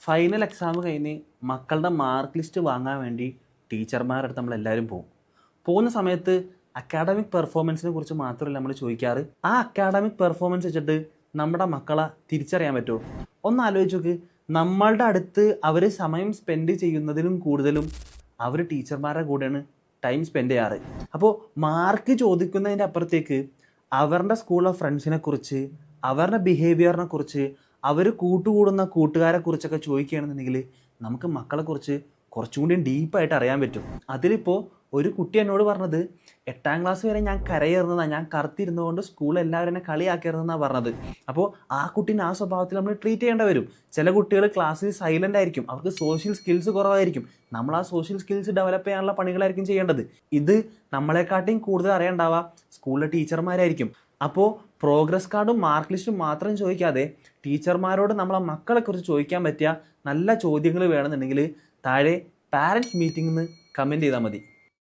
Final exam കഴിഞ്ഞ് മക്കളുടെ mark list വാങ്ങാൻ വേണ്ടി ടീച്ചർമാരുടെ അടുത്ത് നമ്മളെല്ലാവരും പോകും. പോകുന്ന സമയത്ത് അക്കാഡമിക് പെർഫോമൻസിനെ കുറിച്ച് മാത്രമല്ല നമ്മൾ ചോദിക്കാറ്. ആ അക്കാഡമിക് പെർഫോമൻസ് വെച്ചിട്ട് നമ്മുടെ മക്കളെ തിരിച്ചറിയാൻ പറ്റുമോ? ഒന്ന് ആലോചിച്ച് നോക്ക്. നമ്മളുടെ അടുത്ത് അവർ സമയം സ്പെൻഡ് ചെയ്യുന്നതിലും കൂടുതലും അവർ ടീച്ചർമാരുടെ കൂടെയാണ് ടൈം സ്പെൻഡ് ചെയ്യാറ്. അപ്പോൾ മാർക്ക് ചോദിക്കുന്നതിൻ്റെ അപ്പുറത്തേക്ക് അവരുടെ സ്കൂളിലെ ഫ്രണ്ട്സിനെ കുറിച്ച്, അവരുടെ ബിഹേവിയറിനെ കുറിച്ച്, അവർ കൂട്ടുകൂടുന്ന കൂട്ടുകാരെ കുറിച്ചൊക്കെ ചോദിക്കുകയാണെന്നുണ്ടെങ്കിൽ നമുക്ക് മക്കളെക്കുറിച്ച് കുറച്ചും കൂടി ഡീപ്പായിട്ട് അറിയാൻ പറ്റും. അതിലിപ്പോൾ ഒരു കുട്ടി എന്നോട് പറഞ്ഞത് 8ാം ക്ലാസ് വരെ ഞാൻ കരയേറുന്നതാണ്, ഞാൻ കറുത്തിരുന്നതുകൊണ്ട് സ്കൂളിൽ എല്ലാവരും എന്നെ കളിയാക്കരുതെന്നാണ് പറഞ്ഞത്. അപ്പോൾ ആ കുട്ടീനെ ആ സ്വഭാവത്തിൽ നമ്മൾ ട്രീറ്റ് ചെയ്യേണ്ടി വരും. ചില കുട്ടികൾ ക്ലാസ്സിൽ സൈലൻ്റ് ആയിരിക്കും, അവർക്ക് സോഷ്യൽ സ്കിൽസ് കുറവായിരിക്കും. നമ്മൾ ആ സോഷ്യൽ സ്കിൽസ് ഡെവലപ്പ് ചെയ്യാനുള്ള പണികളായിരിക്കും ചെയ്യേണ്ടത്. ഇത് നമ്മളെക്കാട്ടിയും കൂടുതൽ അറിയണ്ടാവുക സ്കൂളിലെ ടീച്ചർമാരായിരിക്കും. അപ്പോൾ പ്രോഗ്രസ് കാർഡും മാർക്ക് ലിസ്റ്റും മാത്രം ചോദിക്കാതെ ടീച്ചർമാരോട് നമ്മളെ മക്കളെക്കുറിച്ച് ചോദിക്കാൻ പറ്റിയ നല്ല ചോദ്യങ്ങൾ വേണമെന്നുണ്ടെങ്കിൽ താഴെ പാരൻസ് മീറ്റിംഗിൽ നിന്ന് കമൻറ്റ് ചെയ്താൽ മതി.